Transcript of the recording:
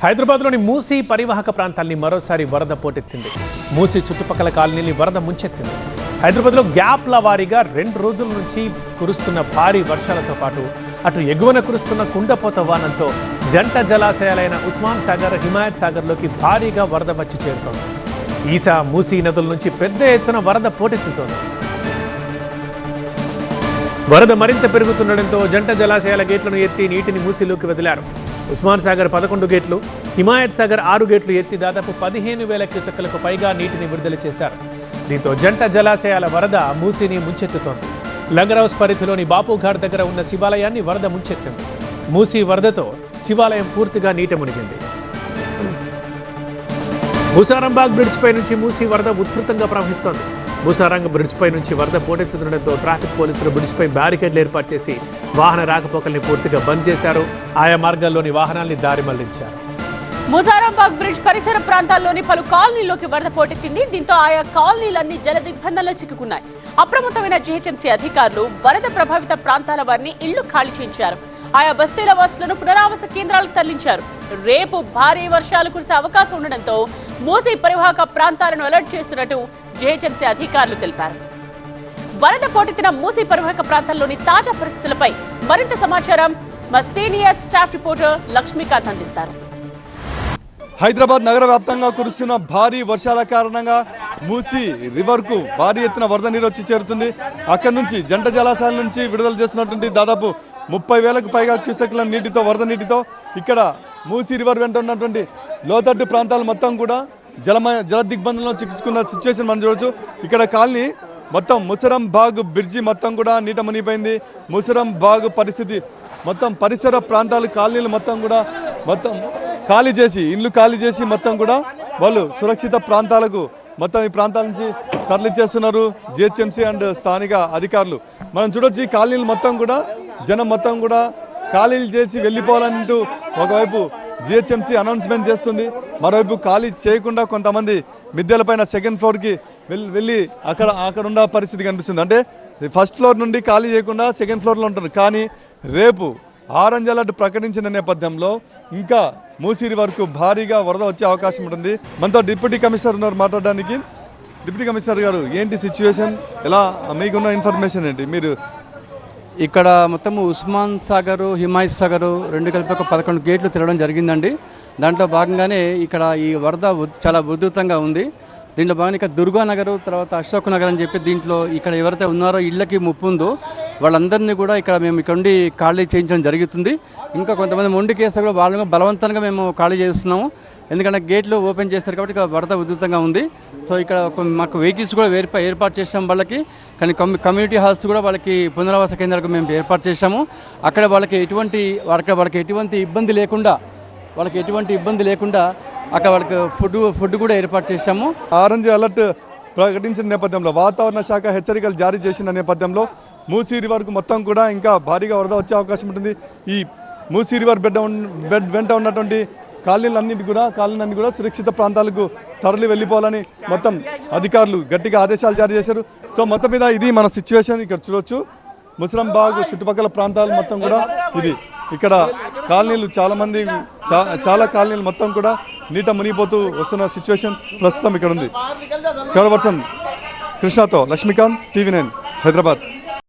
హైదరాబాద్లోని మూసీ పరివాహక ప్రాంతాల్ని మరోసారి వరద పోటెత్తింది. మూసీ చుట్టుపక్కల కాలనీని వరద ముంచెత్తింది. హైదరాబాద్లో గ్యాప్ల వారీగా 2 రోజుల నుంచి కురుస్తున్న భారీ వర్షాలతో పాటు అటు ఎగువన కురుస్తున్న కుండపోత వానంతో జంట జలాశయాలైన ఉస్మాన్ సాగర్, హిమాయత్ సాగర్లోకి భారీగా వరద వచ్చి చేరుతోంది. ఈసా, మూసీ నదుల నుంచి పెద్ద ఎత్తున వరద పోటెత్తుతోంది. వరద మరింత పెరుగుతుండటంతో జంట జలాశయాల గేట్లను ఎత్తి నీటిని మూసీలోకి వదిలారు. ఉస్మాన్ సాగర్ 11 గేట్లు, హిమాయత్ సాగర్ 6 గేట్లు ఎత్తి దాదాపు 15,000 క్యూసెక్కులకు పైగా నీటిని విడుదల చేశారు. దీంతో జంట జలాశయాల వరద మూసీని ముంచెత్తుతోంది. లంగర్ హౌస్ పరిధిలోని బాపుఘాట్ దగ్గర ఉన్న శివాలయాన్ని వరద ముంచెత్తింది. మూసీ వరదతో శివాలయం పూర్తిగా నీట మునిగింది. మూసారంబాగ్ బ్రిడ్జ్ పై నుంచి మూసీ వరద ఉధృతంగా ప్రవహిస్తోంది. మూసారంగ్ బ్రిడ్జ్ పై నుంచి వరద పోటెత్తుతుండటంతో ట్రాఫిక్ పోలీసులు బ్రిడ్జ్ పై బ్యారికేడ్లు ఏర్పాటు చేసి వాహన రాకపోకల్ని పూర్తిగా బంద్ చేశారు. ఆయా మార్గాల్లోని వాహనాల్ని దారి మళ్లించారు. మూసారంబాగ్ బ్రిడ్జ్ పరిసర ప్రాంతాల్లోని పలు కాలనీల్లోకి వరద పోటెత్తింది. దీంతో ఆయా కాలనీలన్నీ జల దిగ్బంధంలో చిక్కుకున్నాయి. అప్రమత్తమైన జీహెచ్ఎంసీ అధికారులు వరద ప్రభావిత ప్రాంతాల వారిని ఇళ్లు ఖాళీ చేయించారు. ఆయా బస్తీల వాసులను పునరావాస కేంద్రాలకు తరలించారు. రేపు భారీ వర్షాలు కురిసే అవకాశం ఉండడంతో మూసీ పరివాహక ప్రాంతాలను అలర్ట్ చేస్తున్నట్టు జీహెచ్ఎంసీ అధికారులు తెలిపారు. వరద పోటెత్తిన మూసీ పరివాహక ప్రాంతాల్లోని తాజా పరిస్థితులపై మరింత సమాచారం మా సీనియర్ స్టాఫ్ రిపోర్టర్ లక్ష్మీకాంత్ అందిస్తారు. హైదరాబాద్ నగర వ్యాప్తంగా కురుస్తున్న భారీ వర్షాల కారణంగా మూసీ రివర్కు భారీ ఎత్తున వరద నీరు వచ్చి చేరుతుంది. అక్కడి నుంచి జంట జలాశయాల నుంచి విడుదల చేస్తున్నటువంటి దాదాపు 30,000కు పైగా క్యూసెక్ల నీటితో, వరద నీటితో ఇక్కడ మూసీ రివర్ వెంట ఉన్నటువంటి లోతట్టు ప్రాంతాలు మొత్తం కూడా జల దిగ్బంధంలో చిక్కుకున్న సిచ్యువేషన్ మనం చూడవచ్చు. ఇక్కడ కాలనీ మొత్తం ముసరంబాగ్ బ్రిడ్జి మొత్తం కూడా నీట మునిగిపోయింది. ముసరంబాగ్ పరిస్థితి మొత్తం పరిసర ప్రాంతాలు, కాలనీలు మొత్తం కూడా ఖాళీ చేసి, ఇల్లు ఖాళీ చేసి మొత్తం కూడా వాళ్ళు సురక్షిత ప్రాంతాలకు మొత్తం ఈ ప్రాంతాల నుంచి తరలించేస్తున్నారు జిహెచ్ఎంసీ అండ్ స్థానిక అధికారులు. మనం చూడొచ్చు ఈ కాలనీలు మొత్తం కూడా జనం మొత్తం కూడా ఖాళీలు చేసి వెళ్ళిపోవాలంటూ ఒకవైపు జిహెచ్ఎంసీ అనౌన్స్మెంట్ చేస్తుంది. మరోవైపు ఖాళీ చేయకుండా కొంతమంది మిద్దెలపైన 2nd ఫ్లోర్కి వెళ్ళి అక్కడ ఉన్న పరిస్థితి కనిపిస్తుంది. అంటే 1st ఫ్లోర్ నుండి ఖాళీ చేయకుండా 2nd ఫ్లోర్లో ఉంటారు. కానీ రేపు ఆరెంజ్ అలర్ట్ ప్రకటించిన నేపథ్యంలో ఇంకా మూసీ రివర్కు భారీగా వరద వచ్చే అవకాశం ఉంటుంది. మనతో డిప్యూటీ కమిషనర్ ఉన్నారు మాట్లాడడానికి. డిప్యూటీ కమిషనర్ గారు, ఏంటి సిచ్యువేషన్, ఎలా మీకున్న ఇన్ఫర్మేషన్ ఏంటి? మీరు ఇక్కడ మొత్తము ఉస్మాన్ సాగర్, హిమాయత్ సాగర్ 2 కలిపి ఒక 11 గేట్లు తిరగడం జరిగిందండి. దాంట్లో భాగంగానే ఇక్కడ ఈ వరద చాలా ఉధృతంగా ఉంది. దీంట్లో భాగంగా ఇక్కడ దుర్గానగర్, తర్వాత అశోక్ నగర్ అని చెప్పి దీంట్లో ఇక్కడ ఎవరైతే ఉన్నారో ఇళ్ళకి ముప్పు ఉందో వాళ్ళందరినీ కూడా మేము ఇక్కడ నుండి ఖాళీ చేయించడం జరుగుతుంది. ఇంకా కొంతమంది మొండి కేసులు కూడా వాళ్ళని బలవంతంగా మేము ఖాళీ చేస్తున్నాము. ఎందుకంటే గేట్లు ఓపెన్ చేస్తారు కాబట్టి ఇక్కడ వరద ఉధృతంగా ఉంది. సో ఇక్కడ మాకు వెహికల్స్ కూడా ఏర్పాటు చేసాం వాళ్ళకి. కానీ కమ్యూనిటీ హాల్స్ కూడా వాళ్ళకి పునరావాస కేంద్రాలకు మేము ఏర్పాటు చేశాము. అక్కడ వాళ్ళకి ఎటువంటి ఇబ్బంది లేకుండా అక్కడ వాళ్ళకి ఫుడ్ కూడా ఏర్పాటు చేశాము. ఆరెంజ్ అలర్ట్ ప్రకటించిన నేపథ్యంలో, వాతావరణ శాఖ హెచ్చరికలు జారీ చేసిన నేపథ్యంలో మూసీ రివర్కు మొత్తం కూడా ఇంకా భారీగా వరద వచ్చే అవకాశం ఉంటుంది. ఈ మూసీ రివర్ బెడ్ వెంట ఉన్నటువంటి కాలనీలన్నీ కూడా సురక్షిత ప్రాంతాలకు తరలి వెళ్ళిపోవాలని మొత్తం అధికారులు గట్టిగా ఆదేశాలు జారీ చేశారు. సో మొత్తం మీద ఇది మన సిచ్యువేషన్. ఇక్కడ చూడొచ్చు ముసరంబాగ్ చుట్టుపక్కల ప్రాంతాలు మొత్తం కూడా ఇది. ఇక్కడ కాలనీలు చాలా కాలనీలు మొత్తం కూడా నీట మునిగిపోతూ వస్తున్న సిచ్యువేషన్ ప్రస్తుతం ఇక్కడ ఉంది. కెమెరా పర్సన్ కృష్ణతో లక్ష్మీకాంత్, TV9 హైదరాబాద్.